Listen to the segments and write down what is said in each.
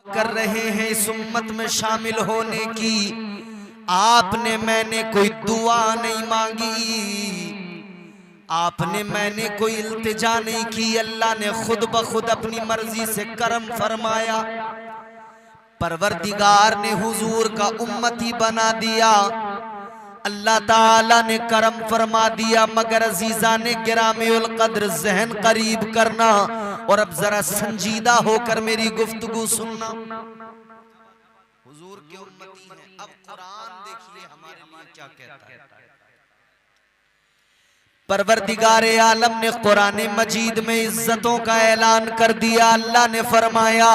कर रहे हैं इस उम्मत में शामिल होने की, आपने मैंने कोई दुआ नहीं मांगी, आपने मैंने कोई इल्तिजा नहीं की, अल्लाह ने खुद ब खुद अपनी मर्जी से करम फरमाया। परवरदिगार ने हुजूर का उम्मती बना दिया, अल्लाह ताला ने करम फरमा दिया। मगर अजीजा ने गिरामीउल कद्र जहन करीब करना और अब जरा संजीदा होकर मेरी गुफ्तगू सुनना। हुजूर के उम्मती हैं, अब कुरान देखिए हमारे लिए क्या कहता है। परवरदिगारे आलम ने कुरान मजीद में इज्जतों का ऐलान कर दिया। अल्लाह ने फरमाया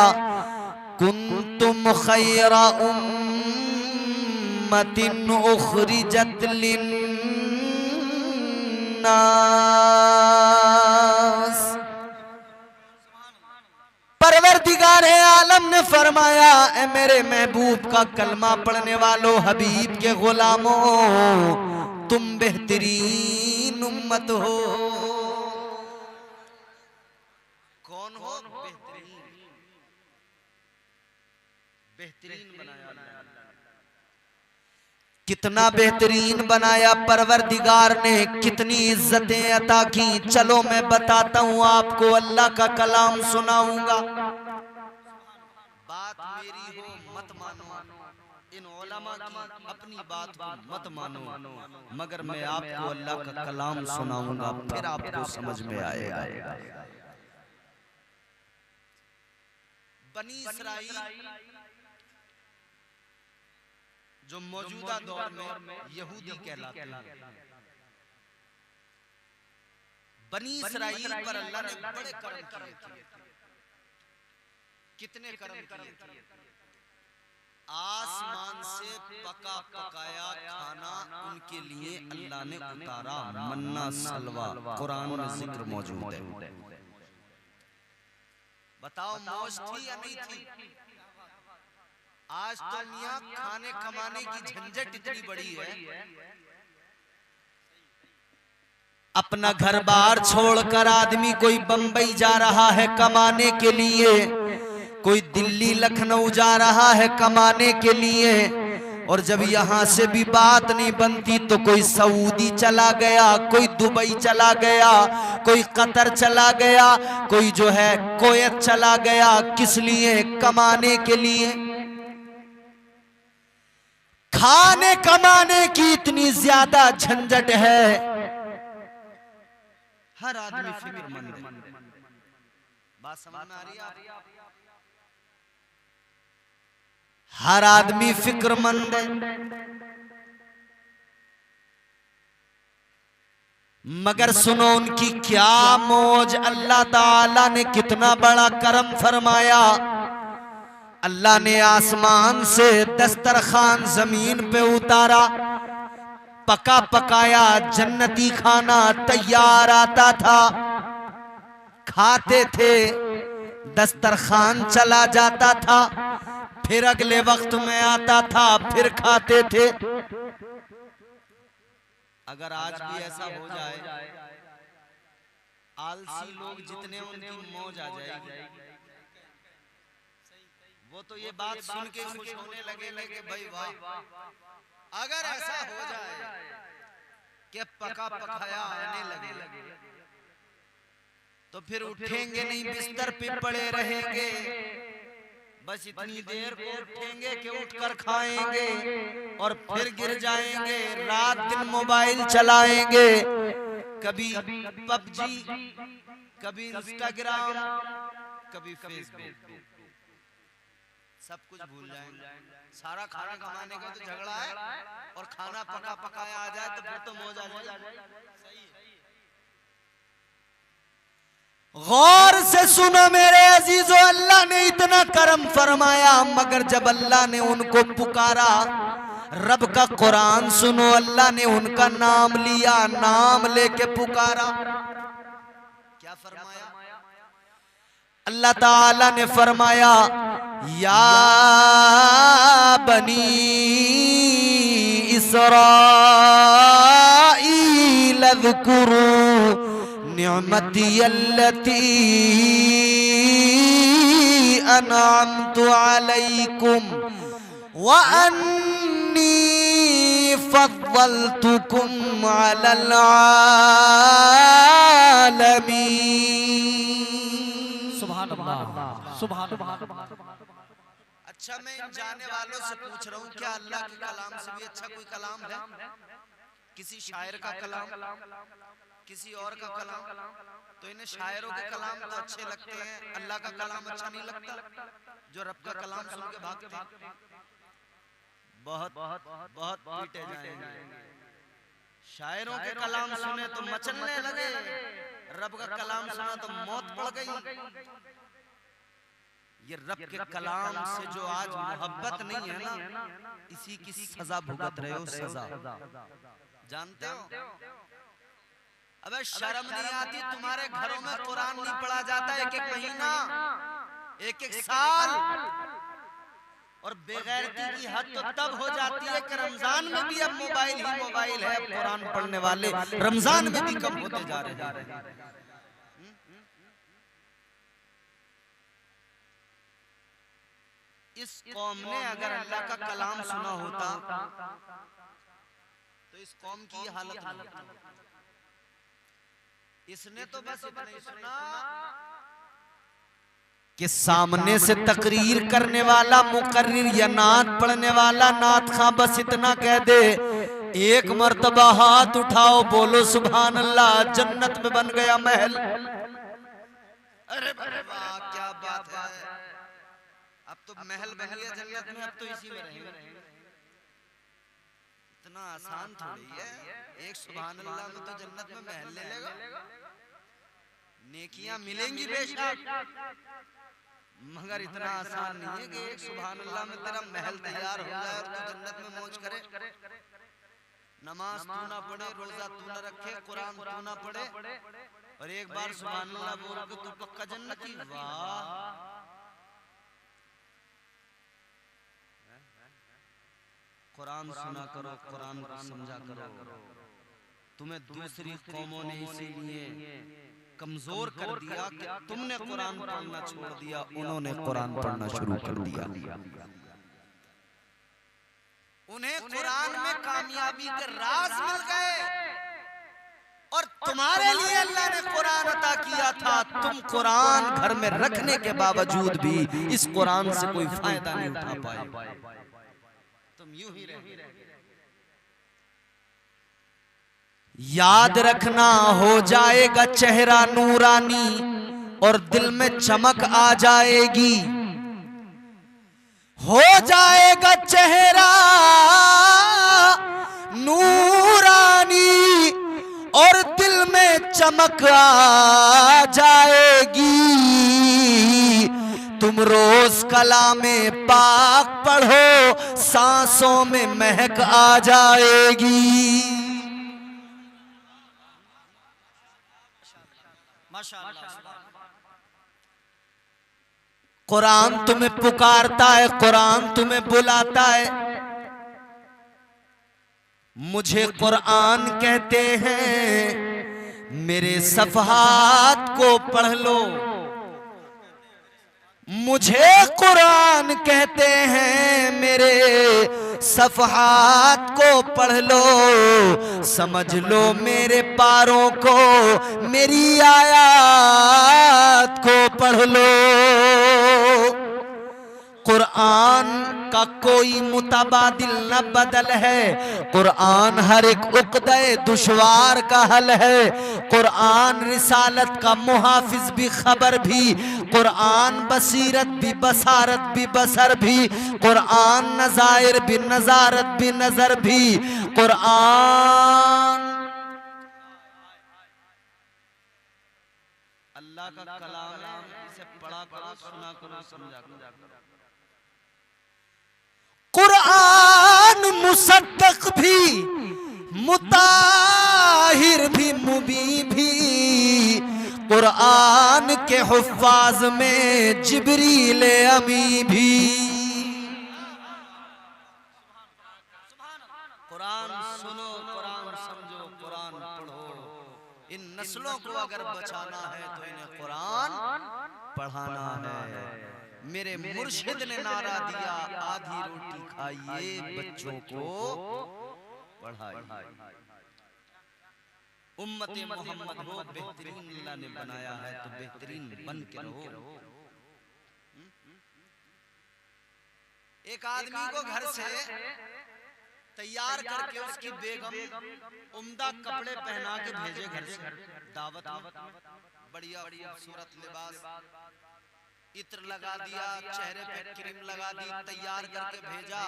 कुंतुम खैरा उम्मतिन उखरिजत लिन्नास। परवरदिगारे आलम ने फरमाया ए मेरे महबूब का कलमा पढ़ने वालों, हबीब के गुलामों, तुम बेहतरीन उम्मत हो। कौन हो? बेहतरीन बनाया अल्लाह। कितना बेहतरीन बनाया परवरदिगार ने, कितनी इज्जतें अता की। चलो मैं बताता हूं आपको, अल्लाह का कलाम सुनाऊंगा। बात मेरी हो मत मानो, इन उलमा की अपनी बात को मत मानो, मगर मैं आपको अल्लाह का कलाम सुनाऊंगा, फिर आपको समझ में आएगा। बनी इसराइल जो मौजूदा दौर में यहूदी कहलाते हैं, बनी इसराइल पर अल्लाह ने बड़े करम किए थे। कितने करम किए थे? आसमान से पका पकाया खाना उनके लिए अल्लाह ने उतारा, मन्ना सलवा, कुरान में जिक्र मौजूद है। बताओ मौज थी या नहीं थी? आज तो मियां खाने कमाने की झंझट इतनी बड़ी है, अपना घर बार छोड़कर आदमी कोई बंबई जा रहा है कमाने के लिए, कोई दिल्ली लखनऊ जा रहा है कमाने के लिए, और जब यहां से भी बात नहीं बनती तो कोई सऊदी चला गया, कोई दुबई चला गया, कोई कतर चला गया, कोई जो है कुवैत चला गया। किस लिए? कमाने के लिए। खाने कमाने की इतनी ज्यादा झंझट है, हर आदमी फिक्रमंद है। बात समझ में आ रही है? हर आदमी फिक्रमंद है, मगर सुनो उनकी क्या मौज। अल्लाह ताला ने कितना बड़ा करम फरमाया। अल्लाह ने आसमान से दस्तरखान जमीन पे उतारा, पका पकाया जन्नती खाना तैयार आता था, खाते थे, दस्तरखान चला जाता था, फिर अगले वक्त में आता था, फिर खाते थे। अगर आज भी ऐसा हो जाए, आलसी लोग जितने उनकी मौज आ जाएगी, वो तो ये बात सुन के खुश होने लगेंगे कि भाई वाह, अगर ऐसा हो जाए कि पका पकाया आने लगे तो फिर उठेंगे नहीं, बिस्तर पे पड़े रहेंगे, बस इतनी देर को उठेंगे कि उठकर खाएंगे और फिर गिर जाएंगे, रात दिन मोबाइल चलाएंगे, कभी पबजी, कभी इंस्टाग्राम, कभी फेसबुक, सब कुछ भूल जाएंगे। सारा खाना कमाने का तो झगड़ा है, और खाना पका पकाया आ जाए तो फिर तो मौज आ जाए। गौर से सुनो मेरे अजीजों, अल्लाह ने इतना करम फरमाया, मगर जब अल्लाह ने उनको पुकारा, रब का कुरान सुनो, अल्लाह ने उनका नाम लिया, नाम लेके पुकारा। क्या फरमाया? अल्लाह ताला ने फरमाया या बनी इसराईल अज़्कुरू निअमती अल्लती अनअमतु अलैकुम व अन्नी फद्दलतुकुम अलल आलमीन। सुभान अल्लाह, सुभान अल्लाह। अच्छा, मैं इन जाने वालों से पूछ रहा हूँ, क्या अल्लाह के कलाम से भी अच्छा कोई कलाम है? किसी शायर का कलाम, किसी और का कलाम? तो इन्हें शायरों के कलाम तो अच्छे लगते हैं, अल्लाह का कलाम अच्छा नहीं लगता? जो रब का कलाम सुन के भागते हैं, बहुत बहुत बहुत पीटे जाएंगे। शायरों के कलाम सुने तो मचलने लगे, रब का कलाम सुना तो मौत पड़ गई। ये रब के कलाम से जो आज मोहब्बत नहीं है ना, इसी की सजा भुगत रहे हो। सजा जानते हो? अबे शर्म नहीं आती? तुम्हारे घरों में कुरान नहीं पढ़ा जाता एक एक महीना, एक एक साल, और बेगैरती की हद तो तब हो जाती है कि रमजान में भी अब मोबाइल ही मोबाइल है। अब कुरान पढ़ने वाले रमजान में भी कम होते जा रहे हैं। इस कौम ने अगर अल्लाह का कलाम सुना होता तो इस कौम की हालत नहीं होती। इसने तो बस इतना ही सुना कि सामने से तकरीर करने वाला मुकर्रिर या नात पढ़ने वाला नात खां बस इतना कह दे, एक मर्तबा हाथ उठाओ, बोलो सुभान अल्लाह, जन्नत में बन गया महल। अरे वाह, क्या बात है! अब तो महल बन गया जन्नत में, अब तो इसी में रहेंगे। इतना आसान थोड़ी है, एक सुभान अल्लाह में तो जन्नत में महल ले लेगा। नेकियां मिलेंगी बेशक, मगर इतना आसान नहीं है कि एक सुभान अल्लाह में तेरा महल तैयार हो जाए और तू जन्नत में मौज करे। नमाज तू ना पढ़े, रोजा तू ना रखे, कुरान तू ना पढ़े, और एक बार सुभान अल्लाह बोल के तू पक्का जन्नती। वाह! कुरान सुना करो, कुरान को समझा करो। तुम्हें दूसरी कौमों ने इसीलिए कमजोर कर दिया कि तुमने कुरान पढ़ना छोड़ दिया, उन्होंने कुरान पढ़ना शुरू कर दिया। उन्हें कुरान में कामयाबी के राज मिल गए, और तुम्हारे लिए अल्लाह ने कुरान अता किया था। तुम कुरान घर में रखने के बावजूद भी इस कुरान से कोई फायदा नहीं उठा पाए। तुम यूं ही रहे। याद रखना, हो जाएगा चेहरा नूरानी और दिल में चमक आ जाएगी। हो जाएगा चेहरा नूरानी और दिल में चमक आ जाएगी। तुम रोज कलामे पाक पढ़ो, सांसों में महक आ जाएगी। कुरान तुम्हें पुकारता है, कुरान तुम्हें बुलाता है। मुझे कुरान कहते हैं, मेरे सफ़हात को पढ़ लो। मुझे कुरान कहते हैं, मेरे सफ़हात को पढ़ लो। समझ लो मेरे पारों को, मेरी आयत को पढ़ लो। कुरान का कोई मुतबादिल न बदल है। कुरान हर एक उक़्दे दुश्वार का हल है। कुरान रिसालत का मुहाफिज भी, खबर भी। कुरान बसीरत भी, बसारत भी, बसर भी। कुरान नज़ायर भी, नज़ारत भी, नज़र भी। कुरान अल्लाह का कलाम है, इसे पढ़ा करो, सुना करो, समझा करो। कुरान मुसद्दक़ भी, मुताहिर भी, मुबी भी। कुरान के हुफ़्फ़ाज़ में जिब्रील अमी भी। कुरान सुनो, कुरान समझो, कुरान पढ़ो। इन नस्लों को अगर बचाना है तो इन्हें कुरान पढ़ाना है। मेरे मुर्शिद ने नारा दिया, आधी रोटी खाइए बच्चों को पढ़ाइए। उम्मते मोहम्मद हो, बेहतरीन अल्लाह ने बनाया है तो बेहतरीन बन के रहो। एक आदमी को घर से तैयार करके उसकी बेगम उम्दा कपड़े पहना के भेजे घर से दावत, बढ़िया खूबसूरत लिबास, इत्र लगा दिया, चेहरे पे क्रीम लगा दी, तैयार करके भेजा।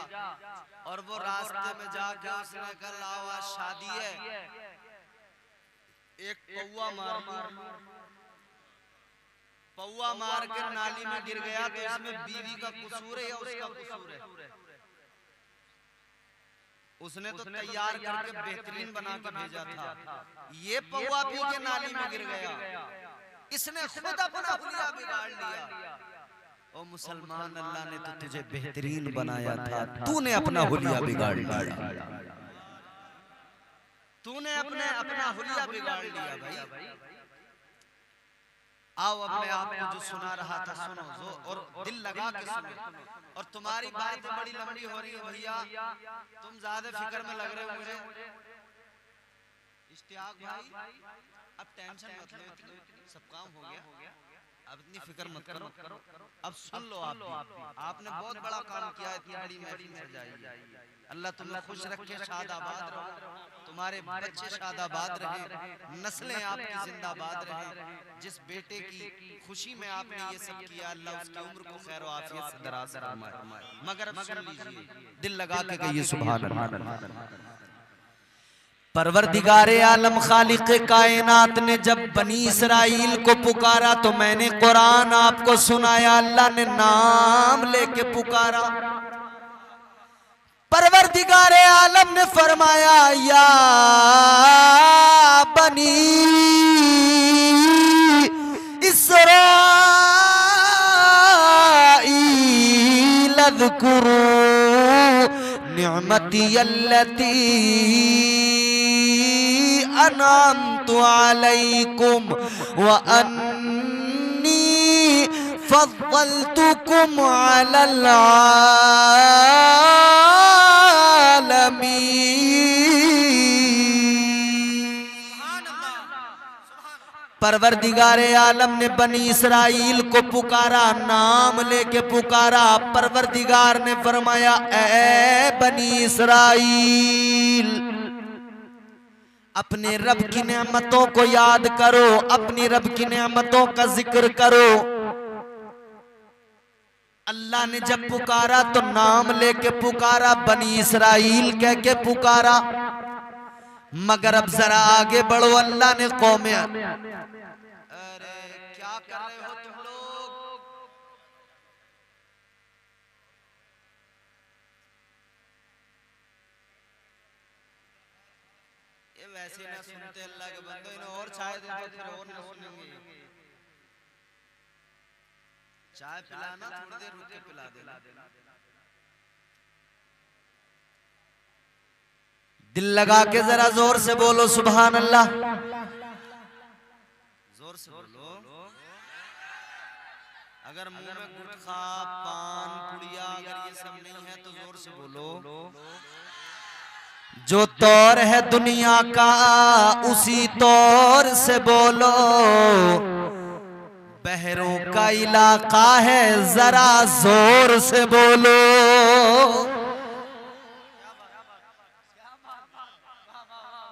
और वो रास्ते में जाके उसने कहा लाओ आज शादी है, एक पौवा मार के नाली में गिर गया तो इसमें बीवी का कसूर है या उसका कसूर है? उसने तो तैयार करके बेहतरीन बना के भेजा था, ये पौवा पी के नाली में गिर गया, इसने खुद अपना हुलिया बिगाड़ लिया। ओ मुसलमान, अल्लाह ने तो तुझे बेहतरीन बनाया था, तूने अपना हुलिया बिगाड़ लिया, तूने अपना हुलिया बिगाड़ लिया। भाई आओ अब मैं आपको जो सुना रहा था सुनो, और दिल लगा के सुनो। और तुम्हारी बातें बड़ी लंबी हो रही है भैया, तुम ज्यादा फिक्र में लग रहे हो मुझे। इश्तियाक भाई अब टेंशन मत लो, सब काम हो गया, अब इतनी फिक्र मत करो। अब सुन लो, आपने बहुत बड़ा काम किया, इतनी बड़ी महफिल सजाई। अल्लाह तुम्हें खुश रखे, शादाबाद रहो, तुम्हारे बच्चे शादाबाद रहे, नस्लें आपकी जिंदाबाद रहे। जिस बेटे की खुशी में आपने ये सब किया, अल्लाह उसकी उम्र को खैर आफियत से दराज फरमाए। मगर अब सुन लीजिए, दिल लगा के कहिए सुभान अल्लाह। परवरदिगारे आलम खालिक कायनात ने जब बनी इसराइल को पुकारा तो मैंने कुरान आपको सुनाया, अल्लाह ने नाम लेके पुकारा। परवरदिगारे आलम ने फरमाया या बनी इसराइल अज़्कुरू निअमती अल्लती अनअमतु अलैकुम व अन्नी फद्दलतुकुम अलल आलमीन। परवरदिगारे आलम ने बनी इसराइल को पुकारा, नाम लेके पुकारा। परवरदिगार ने फरमाया ए बनी इसराइल, अपने रब की नेमतों को याद करो, अपनी रब की नेमतों का जिक्र करो। अल्लाह ने जब पुकारा तो नाम लेके पुकारा, बनी इसराइल कह के पुकारा। मगर अब जरा आगे बढ़ो, अल्लाह ने कौमें, अरे क्या कर रहे हो तुम लोग? ये वैसे ना सुनते अल्लाह के बंदो, इन्हें और चाय दे दो फिर और ना सुनेंगे। चाय पिलाना, थोड़ी देर रुक के पिला देना। दिल लगा के जरा जोर से बोलो सुभान अल्लाह, जोर से बोलो। अगर मुंह में गुटखा, पान, पुड़िया अगर ये सब नहीं है तो जोर से बोलो। जो तौर है दुनिया का उसी तौर से बोलो। बहरों का इलाका है जरा जोर से बोलो।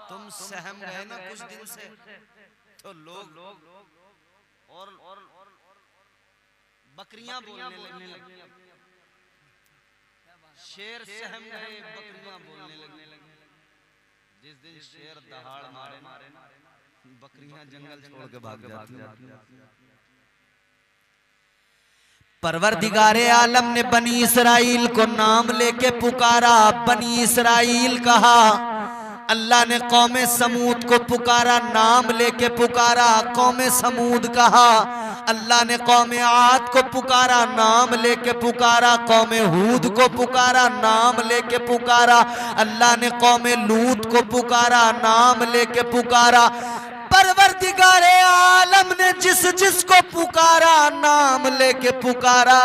तुम सहम गए ना कुछ दिन से, तो लोग और बकरियां बोलने लगी। शेर सहम गए, बकरियां बोलने लगी। जिस दिन शेर दहाड़ मारे ना, बकरियां जंगल छोड़ के भाग जाती। परवरदिगारे आलम ने बनी इसराइल को नाम लेके पुकारा। बनी इसराइल कहा, अल्लाह ने कौमे समूद को पुकारा, नाम लेके पुकारा, कौमे समूद कहा। अल्लाह ने कौमे आद को पुकारा, नाम लेके पुकारा, कौमे हूद को पुकारा, नाम लेके पुकारा। अल्लाह ने कौमे लूत को पुकारा, नाम लेके पुकारा। परवरदिगारे आलम ने जिस जिसको पुकारा नाम लेके पुकारा,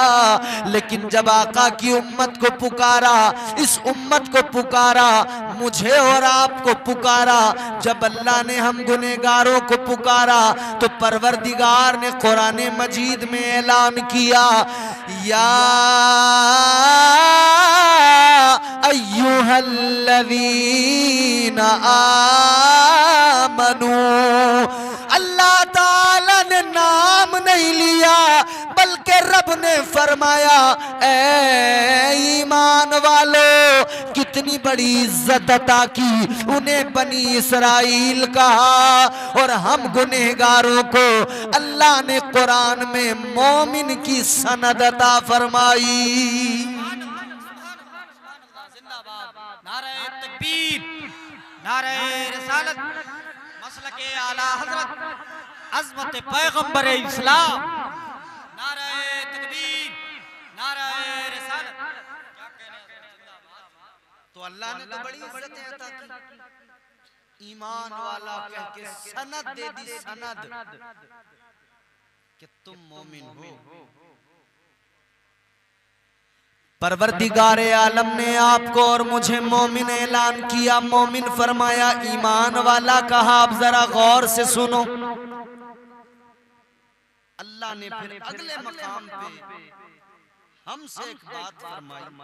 लेकिन जब आका की उम्मत को पुकारा, इस उम्मत को पुकारा, मुझे और आपको पुकारा, जब अल्लाह ने हम गुनहगारों को पुकारा तो परवरदिगार ने कुरान मजीद में ऐलान किया, या अय्युहल्लज़ीना आमनू। अल्लाह ताला ने नाम नहीं लिया बल्कि रब ने फरमाया, ए ईमान वालों, कितनी बड़ी इज्जत अता की उन्हें बनी इसराइल कहा, और हम गुनहगारों को अल्लाह ने कुरान में मोमिन की सनद अता फरमाई। नारे तकबीर, नारे रिसालत, मसलके आला हजरत, अज़मत पैगंबर इस्लाम, नारे तकबीर, नारे रिसालत। क्या कहने जिंदाबाद। तो अल्लाह ने तो बड़ी इज्जतें अता की, ईमान वाला कह के सनद दे दी, सनद कि तुम मोमिन हो। परवरदिगारे आलम ने आपको और मुझे मोमिन ऐलान किया, मोमिन फरमाया, ईमान वाला कहा। आप जरा गौर से सुनो, अल्लाह ने फिर अगले मकाम पे हमसे एक बात फरमाई,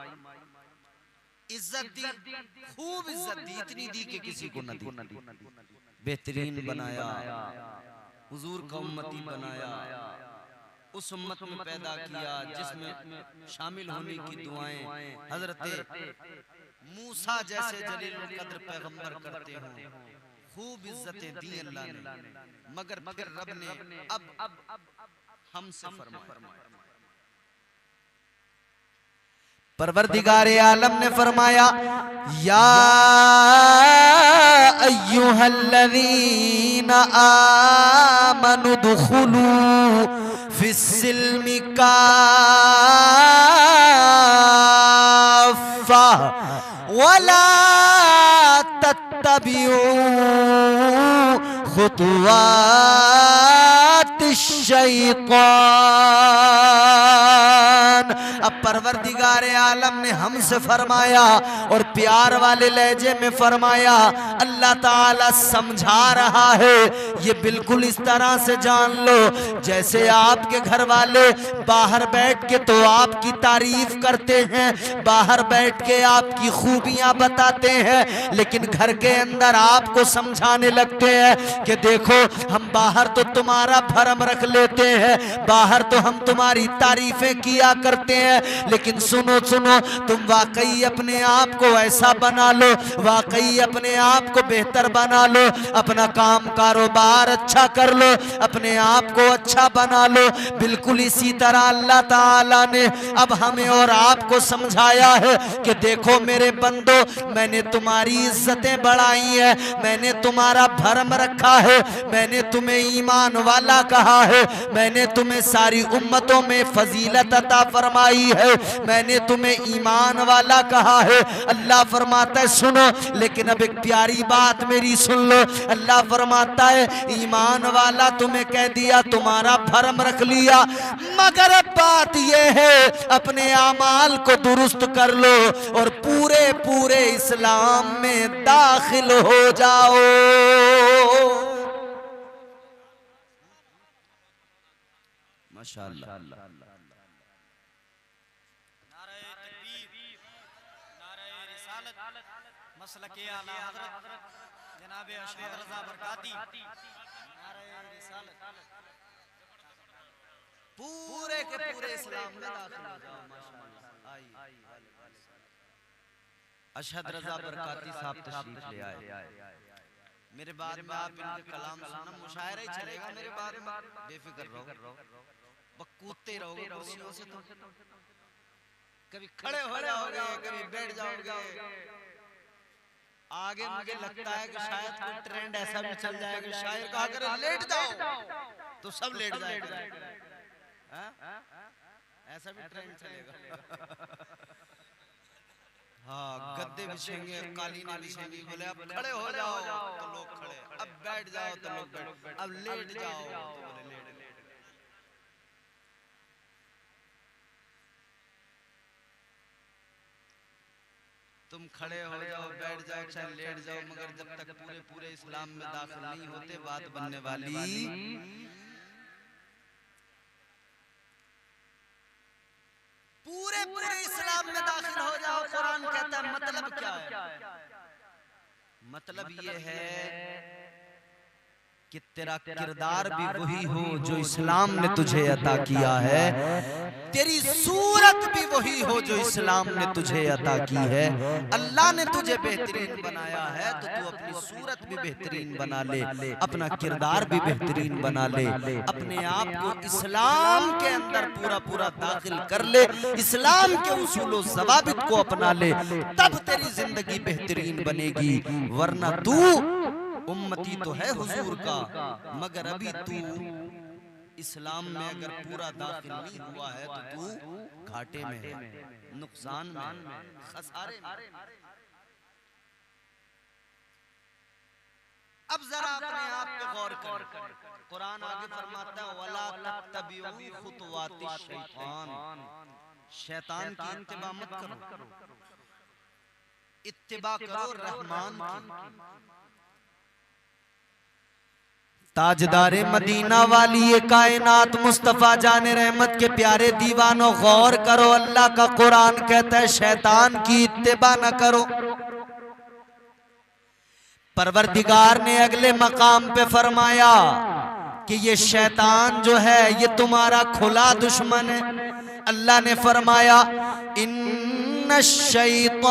इज्जत दी, खूब इज्जत दी, इतनी दी कि किसी को न दी। बेहतरीन बनाया, हुजूर का उम्मती बनाया, उस उम्मत में पैदा किया जिसमें शामिल होने की दुआएं हजरत मूसा जैसे जलील कद्र पैगंबर करते हो। खूब इज्जतें दी अल्लाह ने, मगर फिर रब ने अब हमसे फरमाया, परवरदिगारे आलम ने फरमाया, या अय्युहल्लज़ीना आमनु दुखुलू फिस्सिल्मि काफ़ा वला तत्तबिऊ खुतवातिश शैतान। अब परवरदिगारे आलम ने हमसे फरमाया और प्यार वाले लहजे में फरमाया, अल्लाह ताला समझा रहा है, ये बिल्कुल इस तरह से जान लो जैसे आपके घर वाले बाहर बैठ के तो आपकी तारीफ करते हैं, बाहर बैठ के आपकी खूबियां बताते हैं, लेकिन घर के अंदर आपको समझाने लगते हैं कि देखो हम बाहर तो तुम्हारा भरम रख लेते हैं, बाहर तो हम तुम्हारी तारीफें किया करते हैं, लेकिन सुनो सुनो, तुम वाकई अपने आप को ऐसा बना लो, वाकई अपने आप को बेहतर बना लो, अपना काम कारोबार अच्छा कर लो, अपने आप को अच्छा बना लो। बिल्कुल इसी तरह अल्लाह ताला ने अब हमें और आपको समझाया है कि देखो मेरे बंदो, मैंने तुम्हारी इज्जतें बढ़ाई है, मैंने तुम्हारा भरम रखा है, मैंने तुम्हें ईमान वाला कहा है, मैंने तुम्हें सारी उम्मतों में फजीलत अता फरमाई है, मैंने तुम्हें ईमान वाला कहा है। अल्लाह फरमाता है सुनो, लेकिन अब एक प्यारी बात मेरी सुन लो। अल्लाह फरमाता है ईमान वाला तुम्हें कह दिया, तुम्हारा भरम रख लिया, मगर बात यह है अपने आमाल को दुरुस्त कर लो और पूरे पूरे इस्लाम में दाखिल हो जाओ। माशाअल्लाह। मसलके आला हज़रत जनाब अशहद रज़ा बरकाती, नारे रिसालत, पूरे के पूरे इस्लाम में दाखिल हो जाओ। माशाअल्लाह। अशहद रज़ा बरकाती साहब तशरीफ ले आए। मेरे बाद में आप इनके कलाम सुनना, मुशायरा ही चलेगा मेरे बाद में, बेफिक्र रहो, बकूते रहोगे कुर्सियों से, तो कभी खड़े हो जाओगे, कभी बैठ जाओगे। आगे मुझे लगता है कि शायद कोई ट्रेंड ऐसा भी चल जाएगा कि शायर कहा करे लेट जाओ तो सब लेट जाएगा, ऐसा भी ट्रेंड चलेगा। हाँ, गद्दे बिछेंगे, कालीनें बिछेंगी, बोले अब खड़े हो जाओ तो लोग खड़े, अब बैठ जाओ तो लोग बैठ, अब लेट जाओ तो बोले लेट। तुम खड़े हो जाओ, बैठ जाओ, चाहे लेट जाओ, मगर जब तक पूरे पूरे इस्लाम में दाखिल नहीं होते बात बनने वाली। पूरे पूरे इस्लाम में दाखिल हो जाओ। कुरान कहता है मतलब क्या है? मतलब ये है कि तेरा किरदार भी वही हो जो इस्लाम ने तुझे अता किया है, तेरी सूरत भी वही हो जो इस्लाम ने तुझे अता की है। अल्लाह ने तुझे बेहतरीन बनाया है तो तू अपनी सूरत भी बेहतरीन बना ले, अपना किरदार भी बेहतरीन बना ले, अपने आप को इस्लाम के अंदर पूरा पूरा दाखिल कर ले, इस्लाम के उसूल व ज़वाबित को अपना ले, तब तेरी जिंदगी बेहतरीन बनेगी। वरना तू उम्मती तो है हुजूर का, मगर अभी तू इस्लाम में अगर पूरा दाखिल नहीं हुआ है तो तू घाटे में है, नुकसान में, खसारे में। अब जरा अपने आप पे गौर कर। कुरान आगे फरमाता है वला तत्तबिउ खुतवाति शैतान, शैतान की इत्तिबा मत करो, इत्तिबा करो रहमान की। ताजदारे मदीना वाली ये कायनात मुस्तफा जाने रहमत के प्यारे दीवानों, गौर करो, अल्लाह का कुरान कहता है शैतान की इत्तिबा न करो। परवरदिगार ने अगले मकाम पे फरमाया कि ये शैतान जो है ये तुम्हारा खुला दुश्मन है। अल्लाह ने फरमाया इन्ना शैतान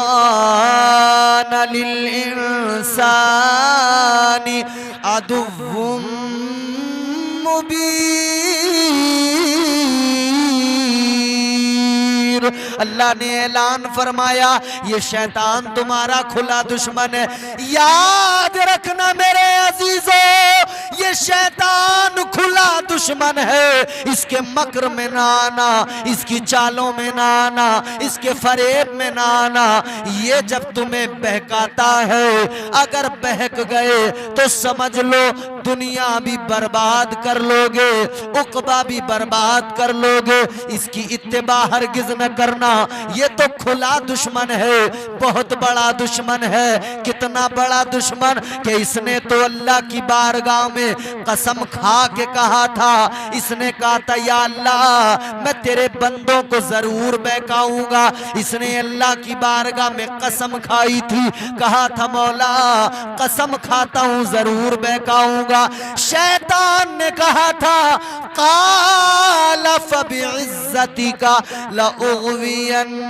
लिल इंसानी अदुव्वुम मुबीन। अल्लाह ने ऐलान फरमाया ये शैतान तुम्हारा खुला दुश्मन है। याद रखना मेरे अजीजों, ये शैतान खुला दुश्मन है, इसके मकर में ना आना, इसकी चालों में ना आना, इसके फरेब में ना आना। ये जब तुम्हें बहकाता है, अगर बहक गए तो समझ लो दुनिया भी बर्बाद कर लोगे, उक़बा भी बर्बाद कर लोगे। इसकी इत्तिबा हरगिज़ न करना, ये तो खुला दुश्मन है, बहुत बड़ा दुश्मन है। कितना बड़ा दुश्मन कि इसने तो अल्लाह की बारगाह में कसम खा के कहा था, इसने कहा था या अल्लाह मैं तेरे बंदों को जरूर बहकाऊंगा। इसने अल्लाह की बारगाह में कसम खाई थी, कहा था मौला कसम खाता हूं जरूर बहकाऊंगा। शैतान ने कहा था क़ाल फ़बिइज़्ज़तिका लउग़वियन्नहुम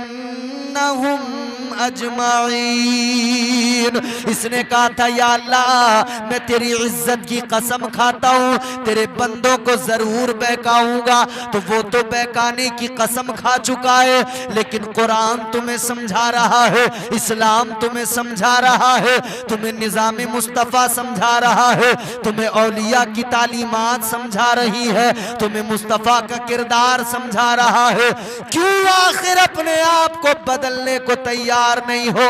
अजमाइन। इसने कहा था या अल्लाह मैं तेरी इज्जत की कसम खाता हूँ तेरे बंदों को जरूर बहकाऊंगा। तो वो तो बहकाने की कसम खा चुका है, लेकिन कुरान तुम्हें समझा रहा है, इस्लाम तुम्हें समझा रहा है, तुम्हें निज़ाम मुस्तफ़ा समझा रहा है, तुम्हें औलिया की तालीमात समझा रही है, तुम्हें मुस्तफ़ा का किरदार समझा रहा है। क्यों आखिर अपने आप को बदलने को तैयार नहीं हो?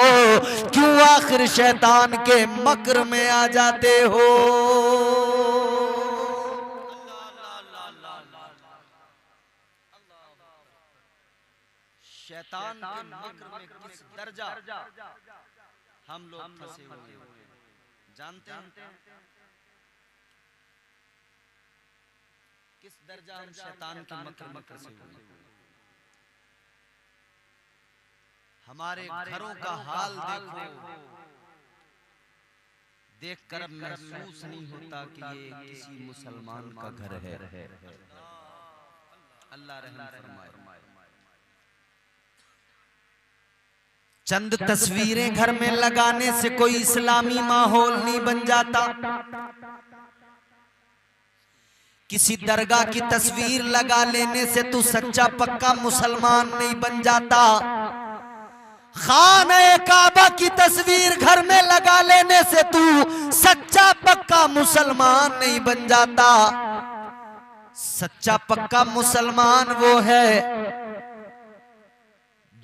क्यों आखिर शैतान के मकर में आ जाते हो? शैतान के मकर में किस दर्जा हम लोग फंसे हुए जानते हैं? किस दर्जा हम शैतान के मकर में फंसे हुए। हमारे घरों का हाल देखो, देखकर महसूस नहीं होता कि ये किसी मुसलमान का घर है। अल्लाह रहम फरमाए। चंद तस्वीरें घर में लगाने से कोई इस्लामी माहौल नहीं बन जाता। किसी दरगाह की तस्वीर लगा लेने से तू सच्चा पक्का मुसलमान नहीं बन जाता। खाने काबा की तस्वीर घर में लगा लेने से तू सच्चा पक्का मुसलमान नहीं बन जाता। सच्चा पक्का मुसलमान वो है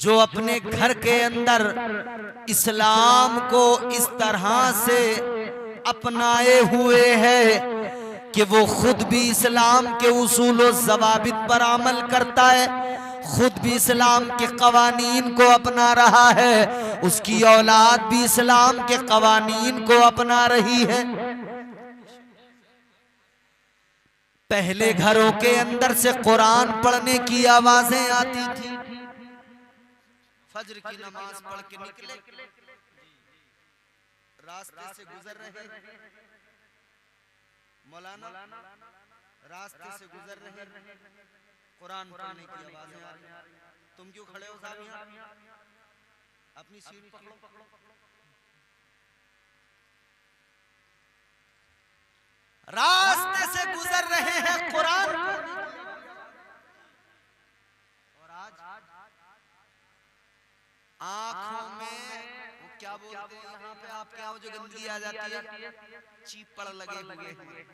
जो अपने घर के अंदर इस्लाम को इस तरह से अपनाए हुए है कि वो खुद भी इस्लाम के उसूल और ज़वाबित पर अमल करता है, खुद भी इस्लाम के कवानीन को अपना रहा है, उसकी औलाद भी इस्लाम के कवानीन को अपना रही है। पहले घरों के अंदर से कुरान पढ़ने की आवाजें आती थी, फज्र की नमाज पढ़ के निकले, रास्ते से गुजर रहे, मौलाना रास्ते से गुजर रहे, कुरान पढ़ने की आवाजें आ रही, तुम क्यों खड़े हो साहब यहाँ, अपनी सीट पकड़ो। रास्ते से गुजर रहे हैं कुरान, और आज आंखों में वो क्या बोलते हैं यहाँ पे आपके यहाँ जो गंदगी आ जाती है, चीपड़ लगे हुए हैं,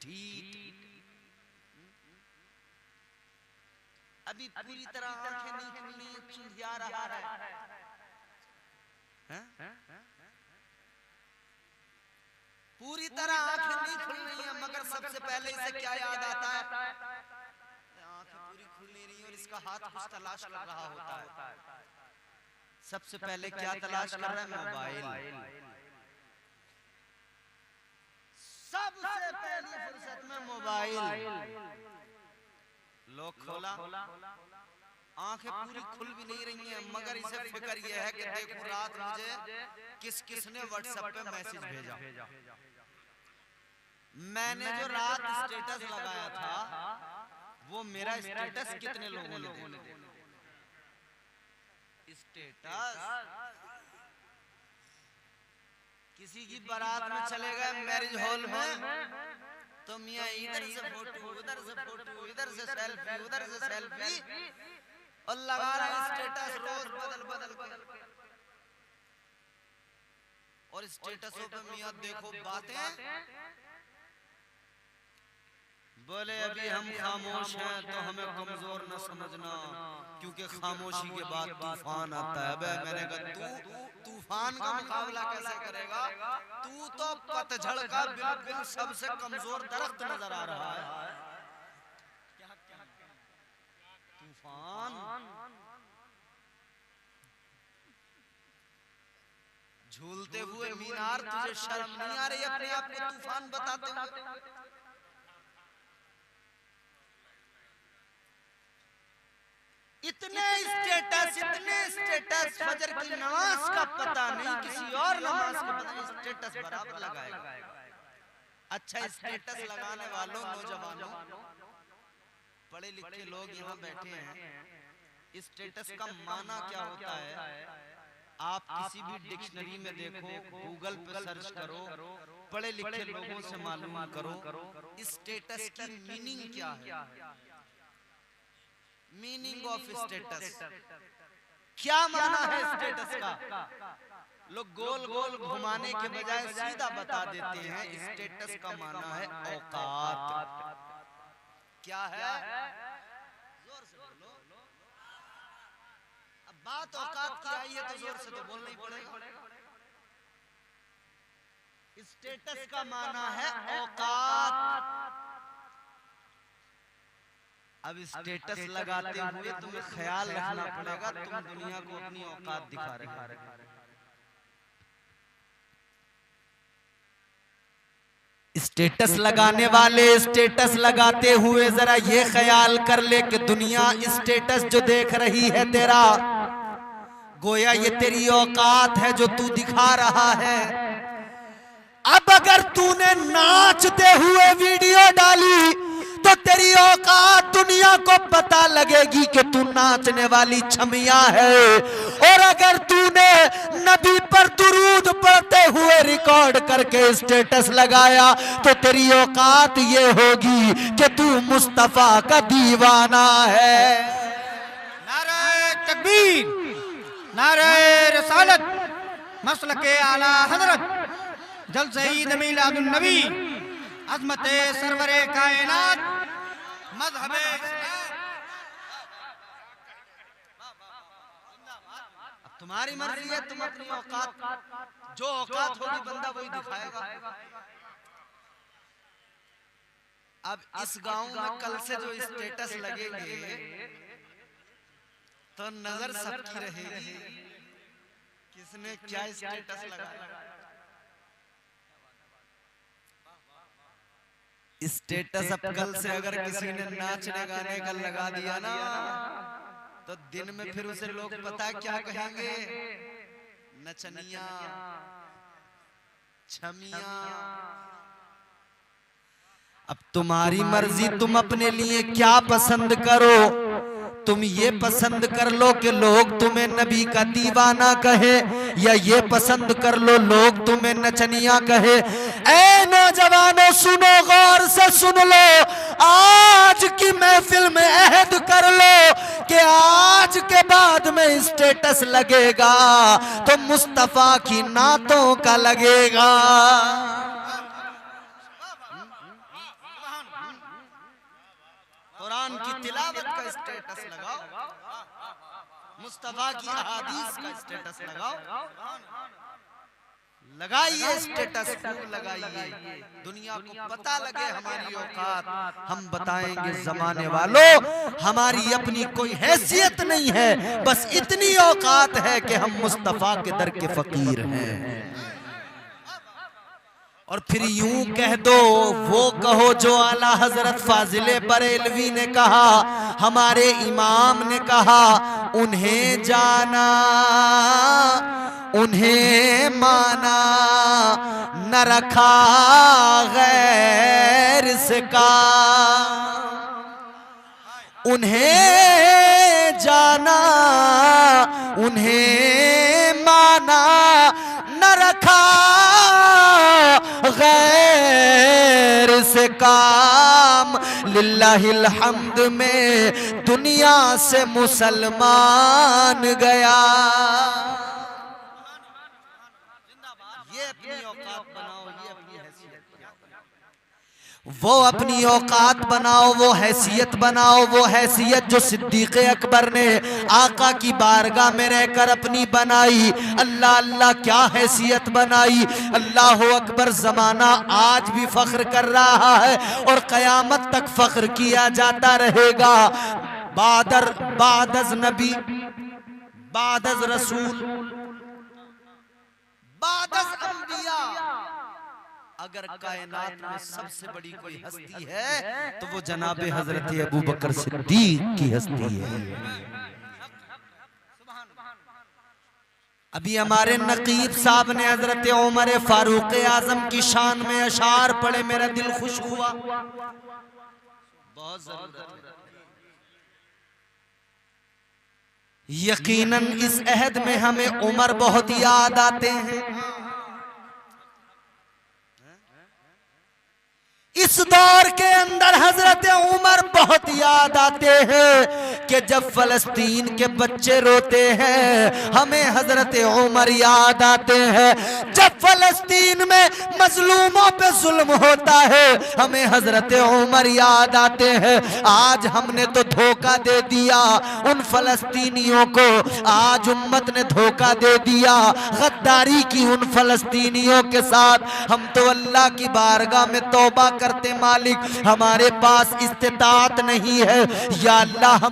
ढीठ। अभी पूरी तरह आंखें नहीं खुली, चुंधिया रहा है, पूरी तरह आंखें नहीं खुल रही हैं, मगर सबसे पहले इसे क्या याद आता है, आंखें पूरी खुल नहीं रही और इसका हाथ कुछ तलाश कर रहा होता है। सबसे पहले क्या तलाश कर रहा है, मोबाइल। सबसे पहली फुर्सत में मोबाइल लोग खोला, आंखें पूरी खुल भी नहीं रही हैं, मगर इसे फिक्र यह है कि देखो रात मुझे किस किसने व्हाट्सएप पे मैसेज भेजा। मैंने जो रात स्टेटस लगाया था वो मेरा स्टेटस कितने लोगों ने देखा। स्टेटस किसी की बारात में चले गए मैरिज हॉल में, तो मियां इधर से फोटो, उधर से फोटो, इधर से सेल्फी, उधर से सेल्फी, और लगा रहा स्टेटस रोज बदल बदल के। और स्टेटसों पे मियां देखो बातें, बोले अभी हम खामोश हैं तो हमें कमजोर न समझना, क्योंकि खामोशी के बाद तूफान आता है। बे मैंने कहा तू तूफान का मुकाबला कैसे करेगा, तू तो पतझड़ का बिल्कुल सबसे कमजोर दरख्त नजर आ रहा है। तूफान झूलते हुए मीनार, तुझे शर्म नहीं आ रही अपने आप को तूफान बताते हुए? इतने स्टेटस फजर की नमाज का पता नहीं, किसी और नमाज का पता नहीं, स्टेटस बराबर लगाएगा। अच्छा स्टेटस लगाने वालों, नौजवानों, पढ़े लिखे लोग यहाँ बैठे हैं, स्टेटस का माना क्या होता है? आप किसी भी डिक्शनरी में देखो, गूगल पे सर्च करो, पढ़े लिखे लोगों से मालूम करो स्टेटस की मीनिंग क्या है। मीनिंग ऑफ स्टेटस क्या माना है स्टेटस का? लोग गोल गोल घुमाने के बजाय सीधा बता देते हैं। स्टेटस का माना है औकात। क्या है? जोर से बोलो। अब बात औकात की आई है तो जोर से तो बोलना ही पड़ेगा। स्टेटस का माना है औकात। अब स्टेटस लगाते हुए तुम्हें ख्याल रखना पड़ेगा, तुम दुनिया को अपनी औकात दिखा रहे हो। स्टेटस लगाने वाले स्टेटस लगाते हुए जरा ये ख्याल कर ले कि दुनिया स्टेटस जो देख रही है तेरा, गोया ये तेरी औकात है जो तू दिखा रहा है। अब अगर तूने नाचते हुए वीडियो डाली तो तेरी औकात दुनिया को पता लगेगी कि तू नाचने वाली छमिया है। और अगर तूने नबी पर दुरूद पढ़ते हुए रिकॉर्ड करके स्टेटस लगाया तो तेरी औकात ये होगी कि तू मुस्तफा का दीवाना है। नारे तकबीर, नारे रिसालत, मसलके आला हजरत जलसे ईद मिलादुन नबी, अज़मते सरवरे कायनात, मज़हबे तुम्हारी मर्जी है, तुम अपनी औकात, जो औकात होगी बंदा वही दिखाएगा। अब इस गांव में कल से जो स्टेटस लगेंगे तो नजर सबकी रहेगी किसने क्या स्टेटस लगाया। स्टेटस अब कल से अगर किसी ने नाचने गाने का लगा दिया ना तो दिन में फिर उसे लोग पता क्या कहेंगे, नचनिया, छमिया। अब तुम्हारी मर्जी, तुम अपने लिए क्या पसंद करो। तुम ये पसंद कर लो कि लोग तुम्हें नबी का दीवाना कहे, या ये पसंद कर लो लोग तुम्हें नचनिया कहे। ऐ नौजवानों सुनो, गौर से सुन लो, आज की महफिल में अहद कर लो कि आज के बाद में स्टेटस लगेगा तो मुस्तफा की नातों का लगेगा। कुरान की तिलावत का स्टेटस लगाओ, मुस्तफा की अहादीस का स्टेटस लगाओ, लगाइए स्टेटस, लगाइए, दुनिया को पता लगे हमारी औकात। हम बताएंगे जमाने वालों हमारी अपनी कोई हैसियत नहीं है, बस इतनी औकात है कि हम मुस्तफा के दर के फकीर हैं। और फिर यूं कह दो, वो कहो जो आला हजरत फाजिले बरेलवी ने कहा, हमारे इमाम ने कहा, उन्हें जाना उन्हें माना, न रखा गैर से काम। उन्हें जाना उन्हें माना, न रखा गैर से काम। लिल्लाहिल हम्द में दुनिया से मुसलमान गया। ये अपनी औकात बनाओ, ये अपनी हैसियत बनाओ, वो अपनी औकात बनाओ, वो हैसियत बनाओ। वो हैसियत जो सिद्दीक़ अकबर ने आका की बारगाह में रहकर अपनी बनाई। अल्लाह अल्लाह क्या हैसियत बनाई। अल्लाह अकबर। ज़माना आज भी फख्र कर रहा है और क़यामत तक फख्र किया जाता रहेगा। बादज नबी, बादज रसूल, बादज अंबिया, अगर कायनात में सबसे बड़ी कोई हस्ती है तो वो जनाब हजरत अबू बकर सिद्दीक की हस्ती है। अभी हमारे नकीब साहब ने हजरत उमर फारूक आजम की शान में अशार पढ़े, मेरा दिल खुश हुआ। बहुत जरूरत है। यकीनन इस अहद में हमें उमर बहुत याद आते हैं। इस दौर के अंदर हजरत उमर बहुत याद आते हैं कि जब फलस्तीन के बच्चे रोते हैं हमें हजरत उमर याद आते हैं। जब फलस्तीन में मजलूमों पे जुल्म होता है हमें हजरत उमर याद आते हैं। आज हमने तो धोखा दे दिया उन फलस्तीनियों को, आज उम्मत ने धोखा दे दिया, गद्दारी की उन फलस्तीनियों के साथ। हम तो अल्लाह की बारगाह में तौबा करते, मालिक हमारे पास इस्तिताअत नहीं है, या अल्लाह हम